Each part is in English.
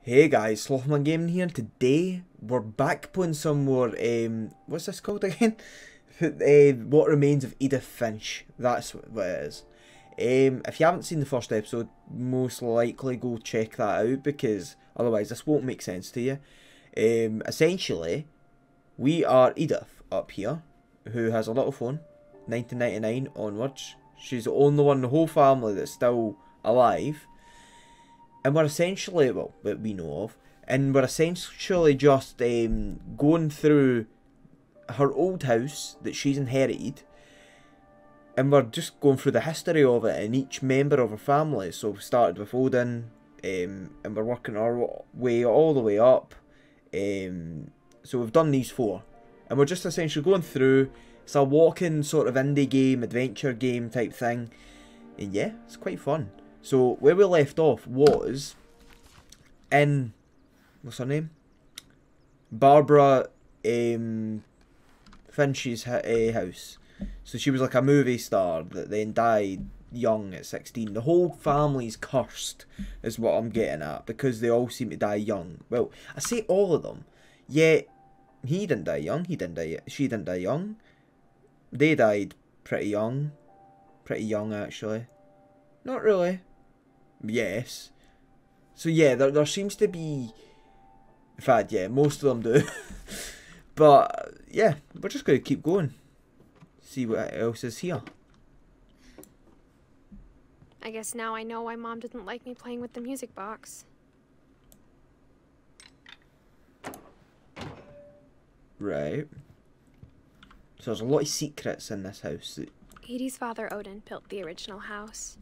Hey guys, Slothman Gaming here, and today we're back playing some more, what's this called again? What Remains of Edith Finch, that's what it is. If you haven't seen the first episode, most likely go check that out, because otherwise this won't make sense to you. Essentially, we are Edith up here, who has a little phone, 1999 onwards. She's the only one in the whole family that's still alive. And we're essentially, well, that we know of, and we're essentially just going through her old house that she's inherited, and we're just going through the history of it and each member of her family. So we started with Odin, and we're working our way all the way up. So we've done these four, and we're just essentially going through. It's a walking sort of indie game, adventure game type thing, and yeah, it's quite fun. So where we left off was in, what's her name? Barbara Finch's house. So she was like a movie star that then died young at 16. The whole family's cursed is what I'm getting at, because they all seem to die young. Well, I say all of them. Yet he didn't die young, she didn't die young. They died pretty young actually. Not really. Yes. So yeah, there seems to be... In fact, yeah, most of them do. But yeah, we're just going to keep going. See what else is here. I guess now I know why Mom didn't like me playing with the music box. Right. So there's a lot of secrets in this house. Edie's father Odin built the original house.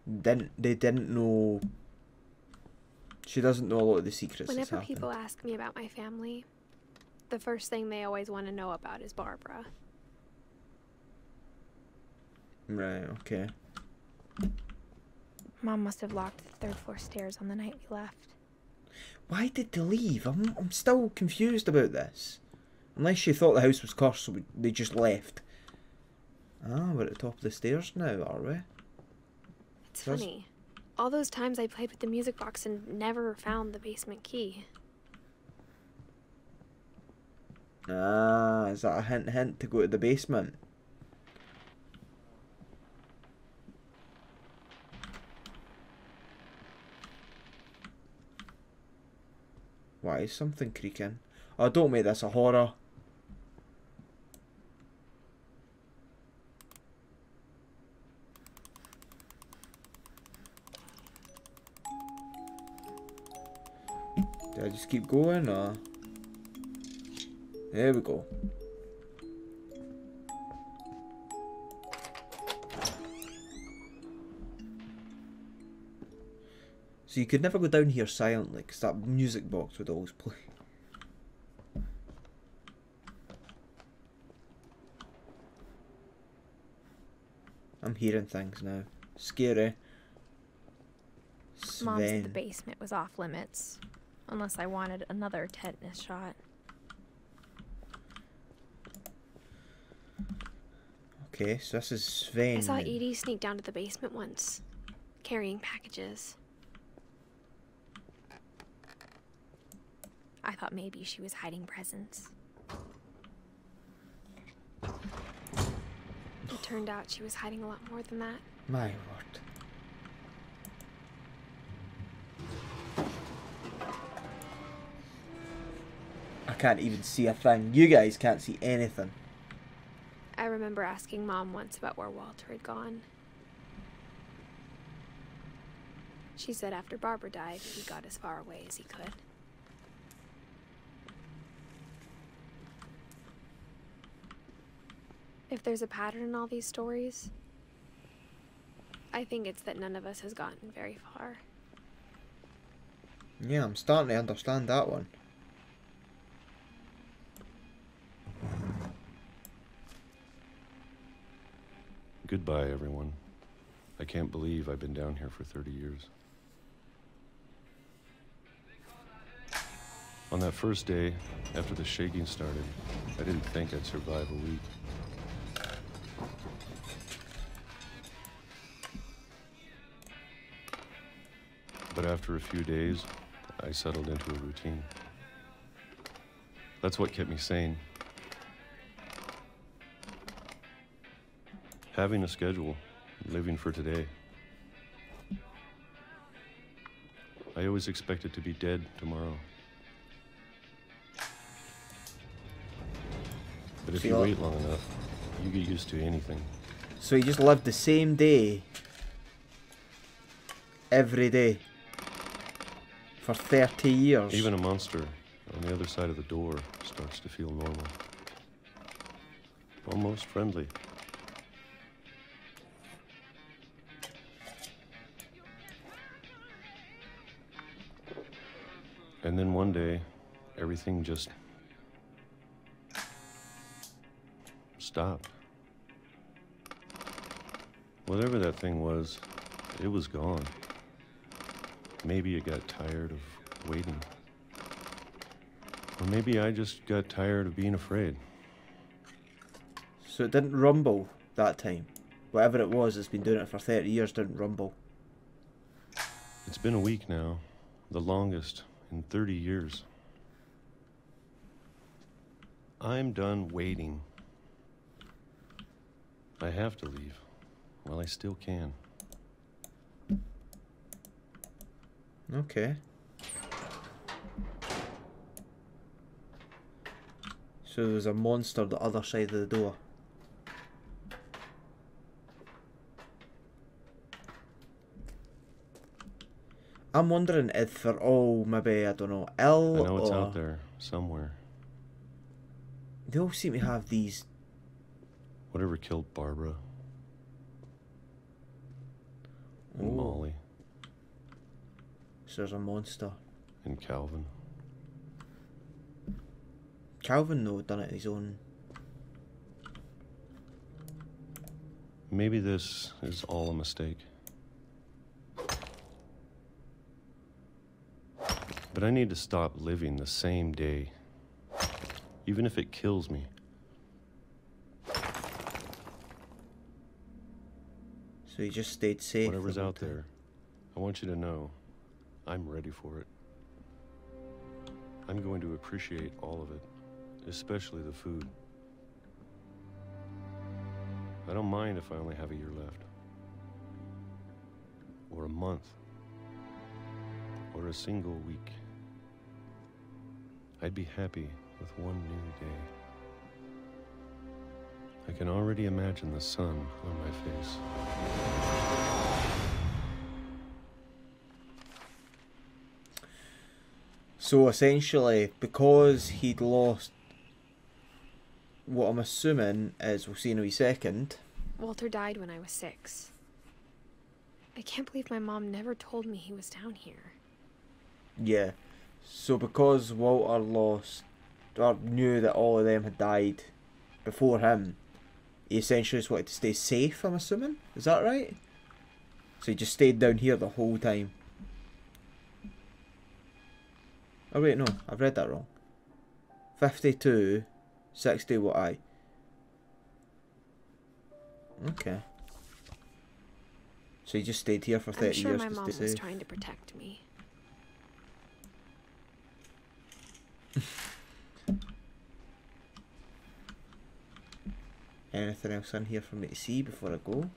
They didn't know. She doesn't know a lot of the secrets. Whenever people ask me about my family, the first thing they always want to know about is Barbara. Right, okay. Mom must have locked the third floor stairs on the night we left. Why did they leave? I'm still confused about this. Unless she thought the house was cursed, so they just left. Ah, we're at the top of the stairs now, are we? It's funny. All those times I played with the music box and never found the basement key. Ah, is that a hint to go to the basement? Why is something creaking? Oh, don't make this a horror. Do I just keep going, or? There we go. So you could never go down here silently, because that music box would always play. I'm hearing things now. Scary. Mom said the basement was off limits, unless I wanted another tetanus shot. Okay, so this is Sven. I saw Edie sneak down to the basement once, carrying packages. I thought maybe she was hiding presents. It turned out she was hiding a lot more than that. My word. I can't even see a thing. You guys can't see anything. I remember asking Mom once about where Walter had gone. She said after Barbara died, he got as far away as he could. If there's a pattern in all these stories, I think it's that none of us has gotten very far. Yeah, I'm starting to understand that one. Goodbye, everyone. I can't believe I've been down here for 30 years. On that first day, after the shaking started, I didn't think I'd survive a week. But after a few days, I settled into a routine. That's what kept me sane. Having a schedule, living for today. I always expected to be dead tomorrow. But if you wait long enough, you get used to anything. So you just lived the same day every day for 30 years? Even a monster on the other side of the door starts to feel normal. Almost friendly. And then one day, everything just stopped. Whatever that thing was, it was gone. Maybe it got tired of waiting. Or maybe I just got tired of being afraid. So it didn't rumble that time? Whatever it was that's been doing it for 30 years didn't rumble? It's been a week now, the longest in 30 years. I'm done waiting. I have to leave while I still can. Okay. So there's a monster the other side of the door. I'm wondering if they're all maybe, I don't know, ill I know it's or... out there somewhere. They all seem to have these... Whatever killed Barbara. And Oh. Molly. So there's a monster. And Calvin. Calvin, though, done it his own... Maybe this is all a mistake. But I need to stop living the same day, even if it kills me. So he just stayed safe. Whatever's out there, I want you to know I'm ready for it. I'm going to appreciate all of it, especially the food. I don't mind if I only have a year left, or a month, or a single week. I'd be happy with one new day. I can already imagine the sun on my face. So essentially, because he'd lost what I'm assuming is, we'll see in a wee second. Walter died when I was 6. I can't believe my mom never told me he was down here. Yeah. So because Walter lost, or knew that all of them had died before him, he essentially just wanted to stay safe, I'm assuming? Is that right? So he just stayed down here the whole time. Oh wait, no, I've read that wrong. 52, 60, what I? Okay. So he just stayed here for 30 I'm sure years my to mom stay was safe. trying to protect me. Anything else in here for me to see before I go?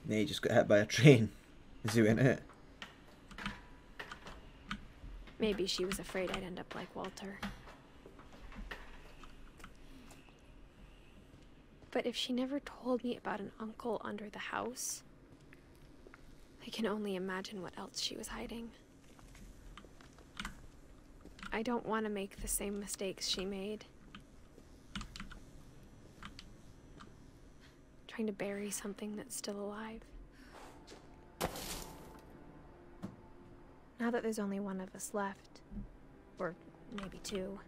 No, he just got hit by a train as he went hit. Maybe she was afraid I'd end up like Walter. But if she never told me about an uncle under the house, I can only imagine what else she was hiding. I don't want to make the same mistakes she made. Trying to bury something that's still alive. Now that there's only one of us left, or maybe 2,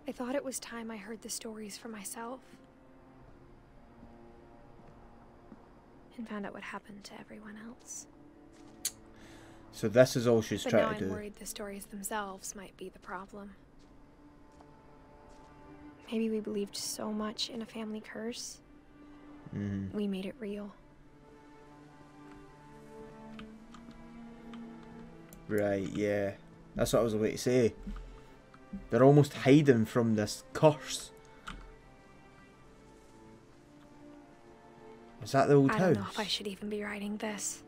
I thought it was time I heard the stories for myself. and found out what happened to everyone else. So this is all she's But trying now to do. I'm worried the stories themselves might be the problem. Maybe we believed so much in a family curse, we made it real. Right, yeah. That's what I was about to say. They're almost hiding from this curse. Is that the old house? I don't know if I should even be writing this.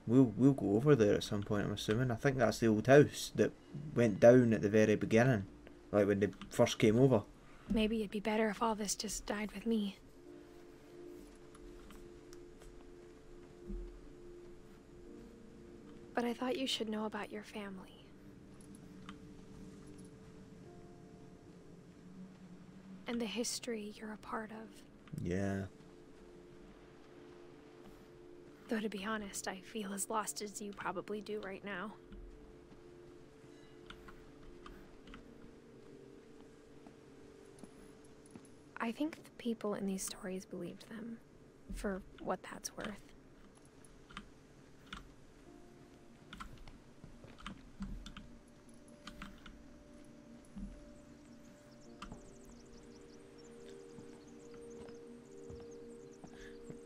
We'll go over there at some point, I'm assuming. I think that's the old house that went down at the very beginning. Like when they first came over. Maybe it'd be better if all this just died with me. But I thought you should know about your family. And the history you're a part of. Yeah. Though to be honest, I feel as lost as you probably do right now. I think the people in these stories believed them, for what that's worth.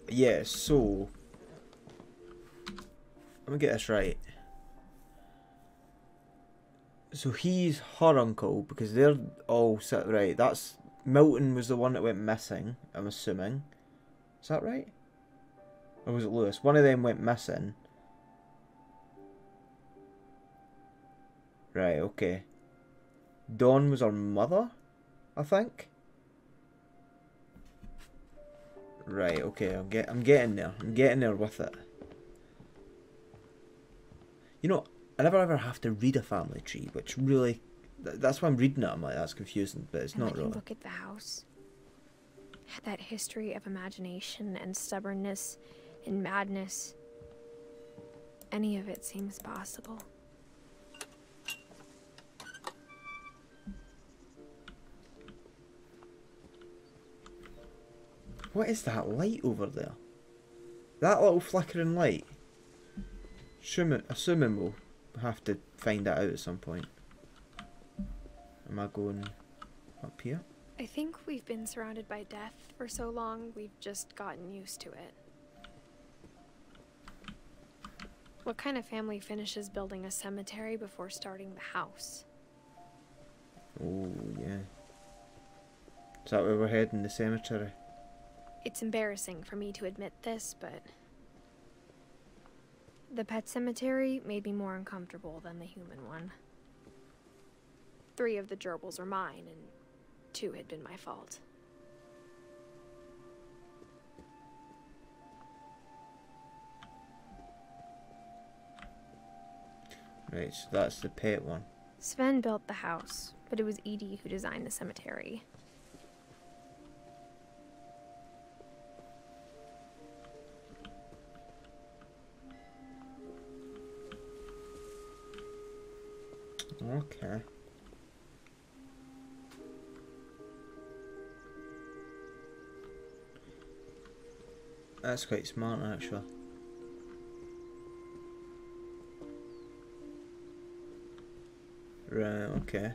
Yeah, so let me get this right. So he's her uncle because they're all set right. That's Milton was the one that went missing, I'm assuming. Is that right? Or was it Lewis? One of them went missing. Right, okay. Dawn was her mother, I think. Right, okay, I'm getting there. I'm getting there with it. You know, I never ever have to read a family tree, which really, that's why I'm reading it. I'm like, that's confusing, but it's not And really. look at the house. Had that history of imagination and stubbornness and madness. Any of it seems possible. What is that light over there? That little flickering light? Assuming we'll have to find that out at some point. Am I going up here? I think we've been surrounded by death for so long, we've just gotten used to it. What kind of family finishes building a cemetery before starting the house? Oh, yeah. Is that where we're heading, the cemetery? It's embarrassing for me to admit this, but the pet cemetery made me more uncomfortable than the human one. 3 of the gerbils are mine, and 2 had been my fault. Right, so that's the pet one. Sven built the house, but it was Edie who designed the cemetery. Okay. That's quite smart, actually. Right, okay.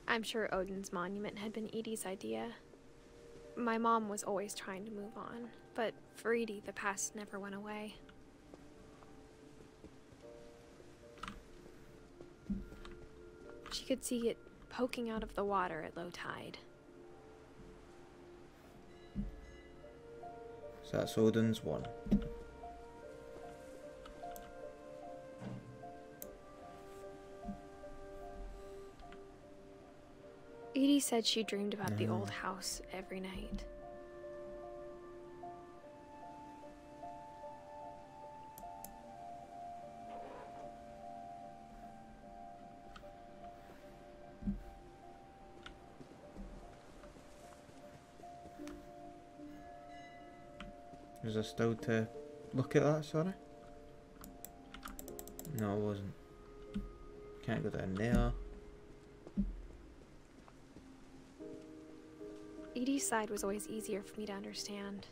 I'm sure Odin's monument had been Edie's idea. My mom was always trying to move on, but for Edie, the past never went away. She could see it poking out of the water at low tide. So that's Odin's one. Edie said she dreamed about the old house every night. Was I still to look at that, sorry? No, I wasn't. Can't go down there. Edie's side was always easier for me to understand.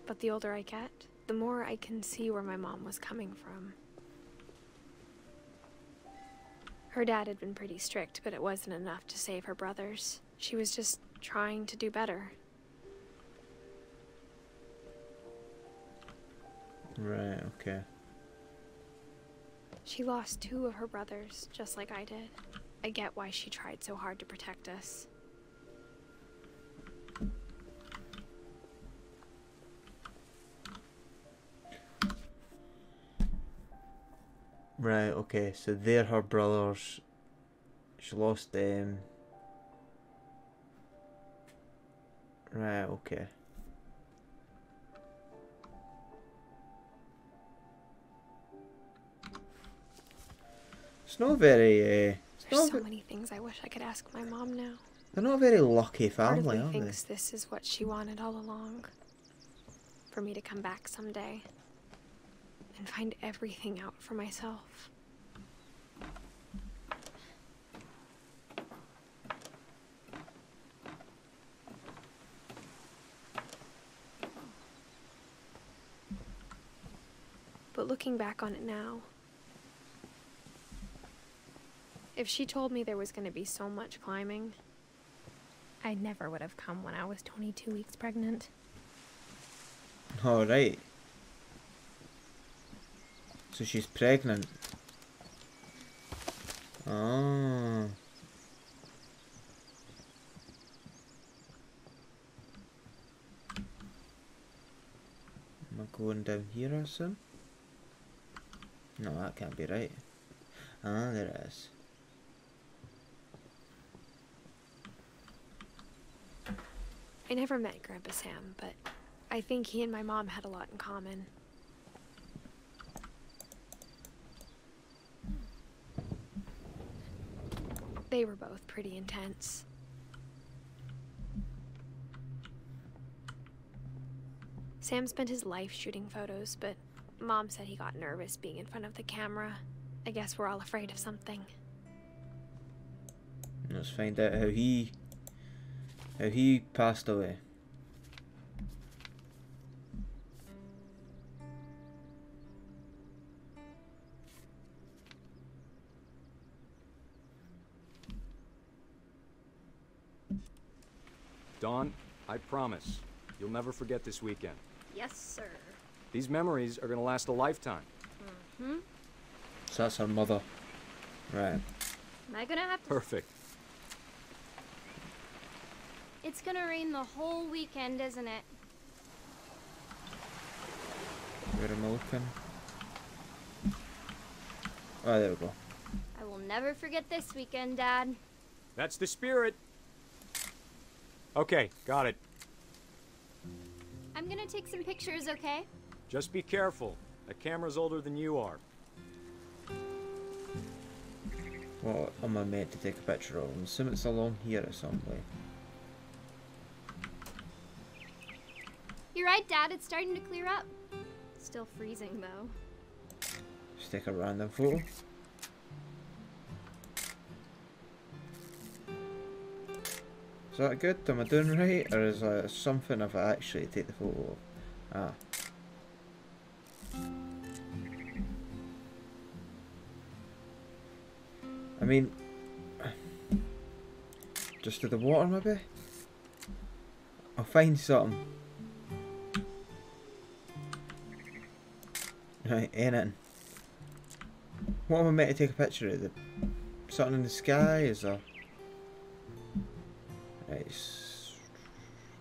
But the older I get, the more I can see where my mom was coming from. Her dad had been pretty strict, but it wasn't enough to save her brothers. She was just trying to do better. Right, okay. She lost 2 of her brothers, just like I did. I get why she tried so hard to protect us. Right, okay, so they're her brothers. She lost them. Right, okay. It's not very, There's so many things I wish I could ask my mom now. they're not a very lucky Part of family, me are they? thinks this is what she wanted all along. For me to come back someday and find everything out for myself. But looking back on it now, if she told me there was going to be so much climbing, I never would have come when I was 22 weeks pregnant. Alright. So she's pregnant. Oh. Am I going down here or something? No, that can't be right. Ah, there it is. I never met Grandpa Sam, but I think he and my mom had a lot in common. They were both pretty intense. Sam spent his life shooting photos, but Mom said he got nervous being in front of the camera. I guess we're all afraid of something. Let's find out how he passed away. Dawn, I promise, you'll never forget this weekend. Yes, sir. These memories are gonna last a lifetime. Mm-hmm. So that's her mother. Right. Am I gonna have to... Perfect. It's gonna rain the whole weekend, isn't it? Where am I looking? Oh, there we go. I will never forget this weekend, Dad. That's the spirit. Okay, got it. I'm gonna take some pictures, okay? Just be careful. That camera's older than you are. What am I meant to take a picture of? I'm assuming it's along here or somewhere. You're right, Dad. It's starting to clear up. Still freezing, though. Just take a random photo. Is that good? Am I doing right? Or is that something if I actually take the photo of? Ah. I mean, just to the water maybe? I'll find something. Right, anything. What am I meant to take a picture of? Something in the sky? Is there... Right,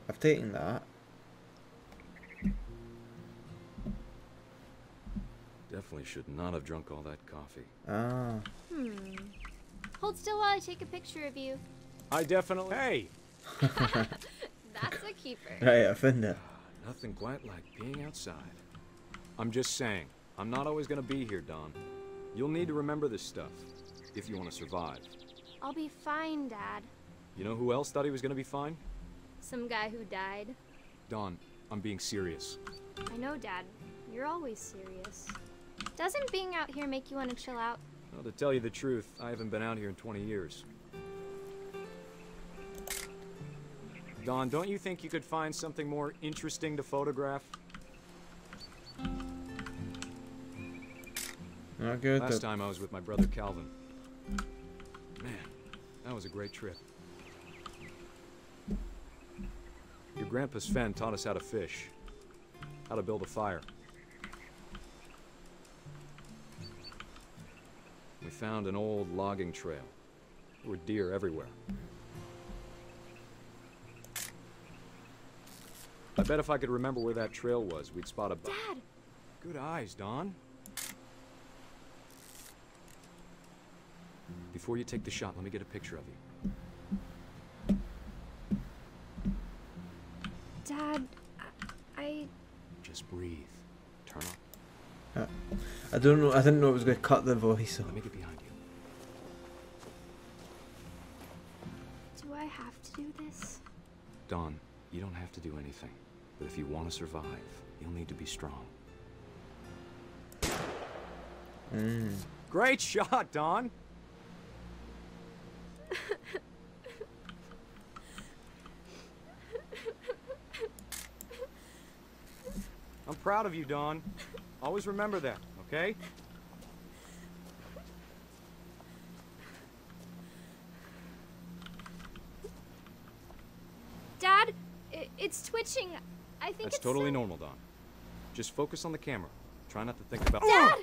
I've taken that. Definitely should not have drunk all that coffee. Ah. Hold still while I take a picture of you. I definitely... Hey! That's a keeper. Right, I found it. Nothing quite like being outside. I'm just saying, I'm not always gonna be here, Dawn. You'll need to remember this stuff, if you want to survive. I'll be fine, Dad. You know who else thought he was gonna be fine? Some guy who died. Dawn, I'm being serious. I know, Dad. You're always serious. Doesn't being out here make you want to chill out? Well, to tell you the truth, I haven't been out here in 20 years. Don, don't you think you could find something more interesting to photograph? Not good. Last time I was with my brother Calvin. Man, that was a great trip. Your grandpa Sven taught us how to fish, how to build a fire. We found an old logging trail. There were deer everywhere. I bet if I could remember where that trail was, we'd spot a buck. Dad! Good eyes, Don. Before you take the shot, let me get a picture of you. Dad, I... Just breathe. Turn up. I don't know. I didn't know it was going to cut the voice off. Let me get behind you. Do I have to do this? Don, you don't have to do anything. But if you want to survive, you'll need to be strong. Great shot, Don! I'm proud of you, Don. Always remember that, okay? Dad, it's twitching. I think That's it's totally normal, Don. Just focus on the camera. Try not to think about... Dad!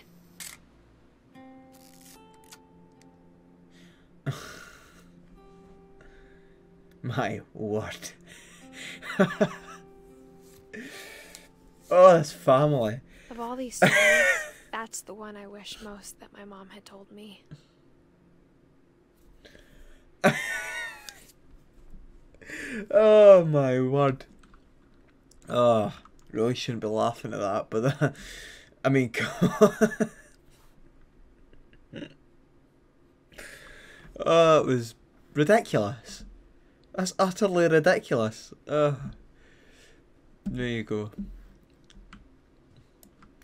My word. Oh, that's family. Of all these stories, that's the one I wish most that my mom had told me. Oh my word. Oh, really shouldn't be laughing at that, but that, I mean, oh, it was ridiculous. That's utterly ridiculous. There you go.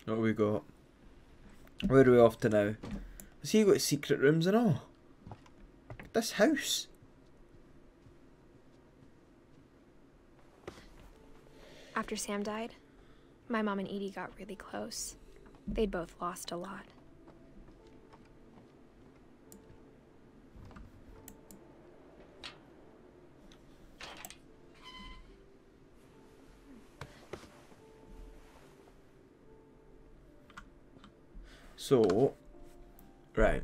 What have we got? Where are we off to now? Has he got secret rooms and all? This house. After Sam died, my mom and Edie got really close. They'd both lost a lot. So, right.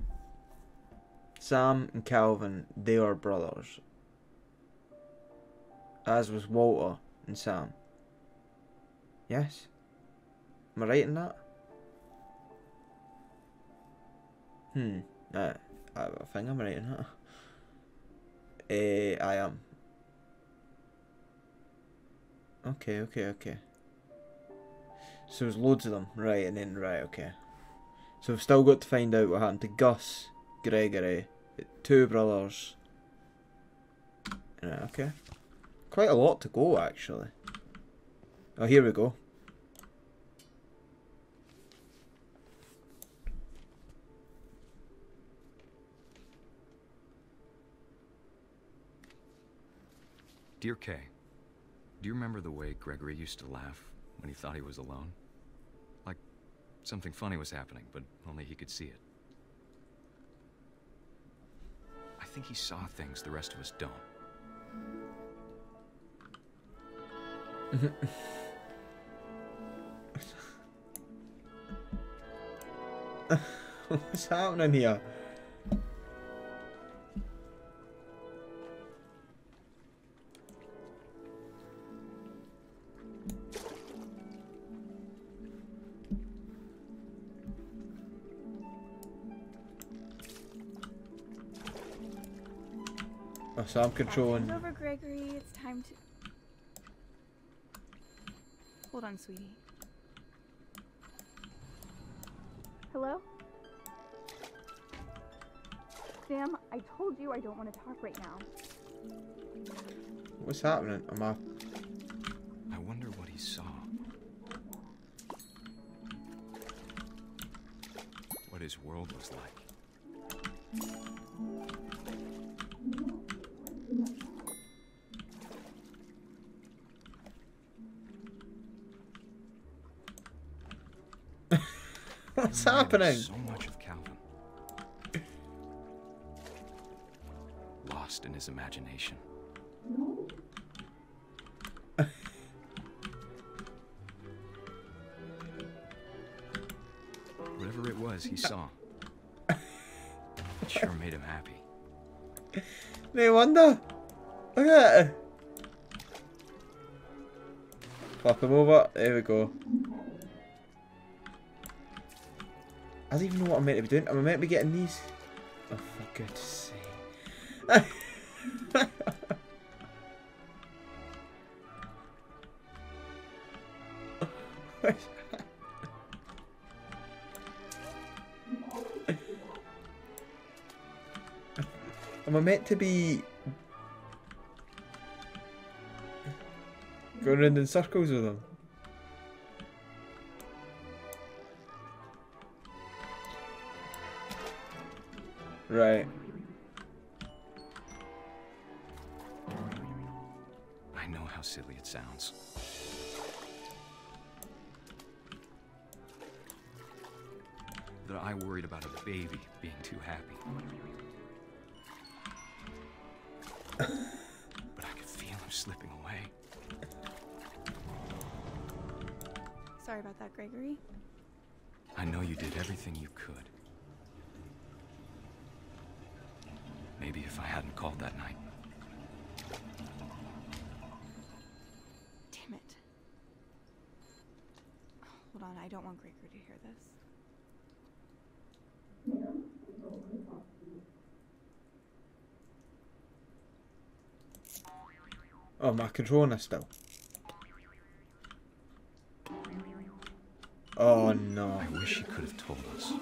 Sam and Calvin, they are brothers. As was Walter and Sam. Yes? Am I right in that? I think I'm right in that. I am. Okay. So there's loads of them, right, and then, right, okay. So we've still got to find out what happened to Gus, Gregory, two brothers. Right, okay. Quite a lot to go, actually. Oh, here we go. Dear Kay, do you remember the way Gregory used to laugh when he thought he was alone? Like something funny was happening, but only he could see it. I think he saw things the rest of us don't. What's happening here? Oh, so I'm controlling. Over, Gregory. It's time to... Hold on, sweetie. Hello? Sam, I told you I don't want to talk right now. What's happening? I wonder what he saw. his world was like. What's He reminded me happening? So much of Calvin. Lost in his imagination. Whatever it was he saw, it sure made him happy. No wonder. Look at it. Flip him over. There we go. I don't even know what I'm meant to be doing. Am I meant to be getting these? Oh, for goodness sake. Am I meant to be going around in circles with them? Right. I know how silly it sounds. That I worried about a baby being too happy. But I could feel him slipping away. Sorry about that, Gregory. I know you did everything you could. Maybe if I hadn't called that night. Damn it. Hold on, I don't want Gregory to hear this. Oh, my controller still. Oh no. I wish he could have told us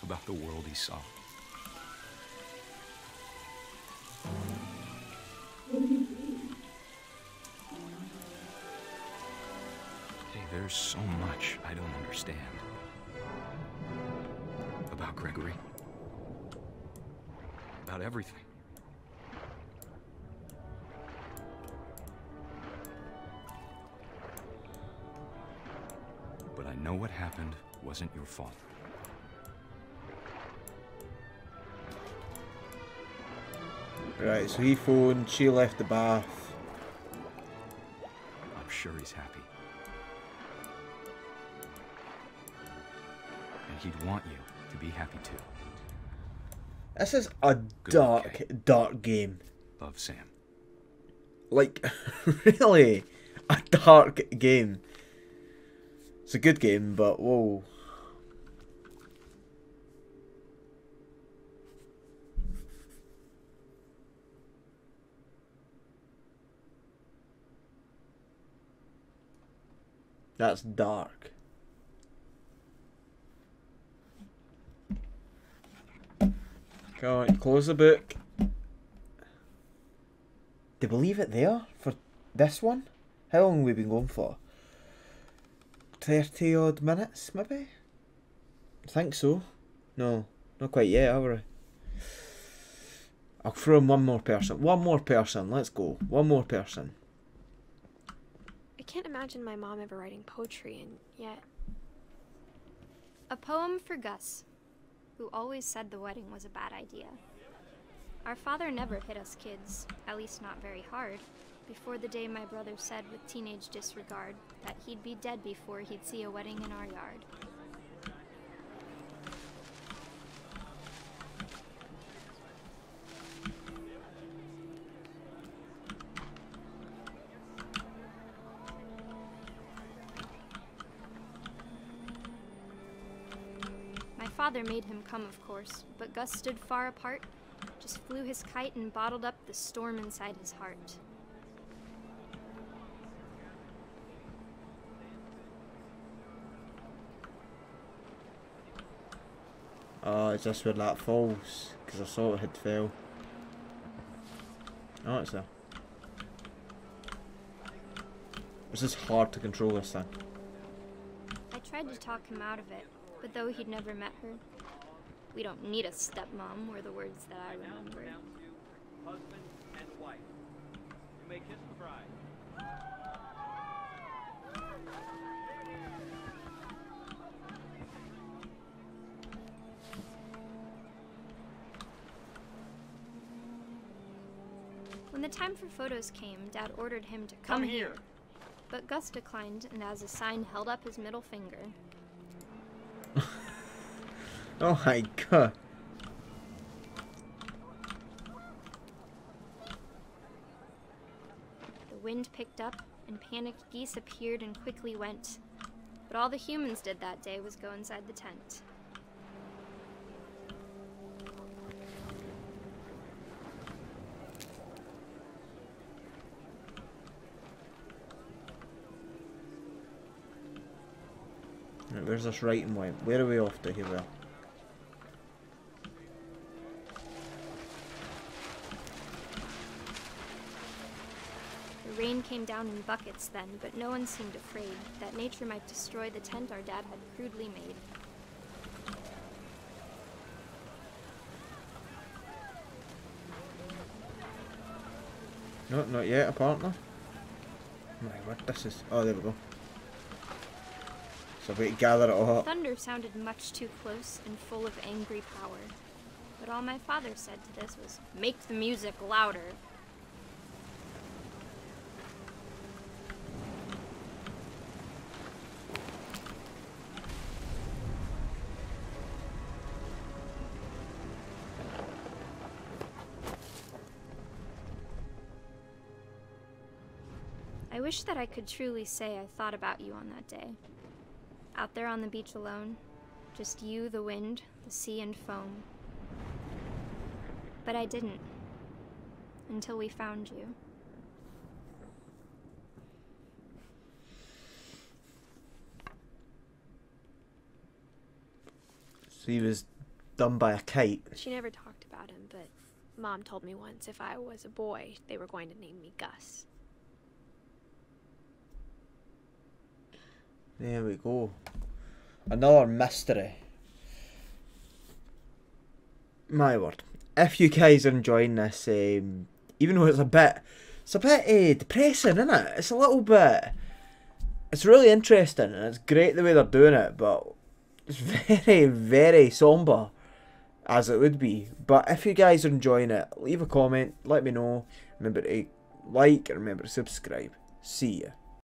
about the world he saw. Hey, there's so much I don't understand about Gregory. About everything. But I know what happened wasn't your fault. Right, so he phoned, she left the bath. I'm sure he's happy. And he'd want you to be happy too. This is a dark game. Love, Sam. Like, really? A dark game. It's a good game, but whoa. That's dark. Go on, close the book. Did we leave it there for this one? How long have we been going for? 30 odd minutes, maybe? I think so. No, not quite yet, have we? I'll throw in one more person. One more person, let's go. One more person. I can't imagine my mom ever writing poetry, and yet... A poem for Gus, who always said the wedding was a bad idea. Our father never hit us kids, at least not very hard, before the day my brother said with teenage disregard that he'd be dead before he'd see a wedding in our yard. My father made him come, of course, but Gus stood far apart, just flew his kite and bottled up the storm inside his heart. Oh, it's just where that falls, because I saw it had fell. Oh, it's there. This is hard to control, this thing. I tried tried to talk him out of it, but though he'd never met her, "We don't need a stepmom," were the words that I remembered. Husband and wife. You may kiss the bride. When the time for photos came, Dad ordered him to come here. But Gus declined, and as a sign held up his middle finger. Oh my god. The wind picked up, and panicked geese appeared and quickly went. But all the humans did that day was go inside the tent. Right, where's this writing went? Where are we off to here? The rain came down in buckets then, but no one seemed afraid that nature might destroy the tent our dad had crudely made. No, not yet, apparently. My word, this is... Oh, there we go. So we gather it all up. Thunder sounded much too close and full of angry power. But all my father said to this was, "Make the music louder." I wish that I could truly say I thought about you on that day. Out there on the beach alone, just you, the wind, the sea, and foam. But I didn't, until we found you. So he was done by a kite. She never talked about him, but Mom told me once if I was a boy, they were going to name me Gus. There we go. Another mystery. My word. If you guys are enjoying this, even though it's a bit depressing, isn't it? It's a little bit. It's really interesting and it's great the way they're doing it, but it's very, very somber, as it would be. But if you guys are enjoying it, leave a comment, let me know. Remember to like and remember to subscribe. See ya.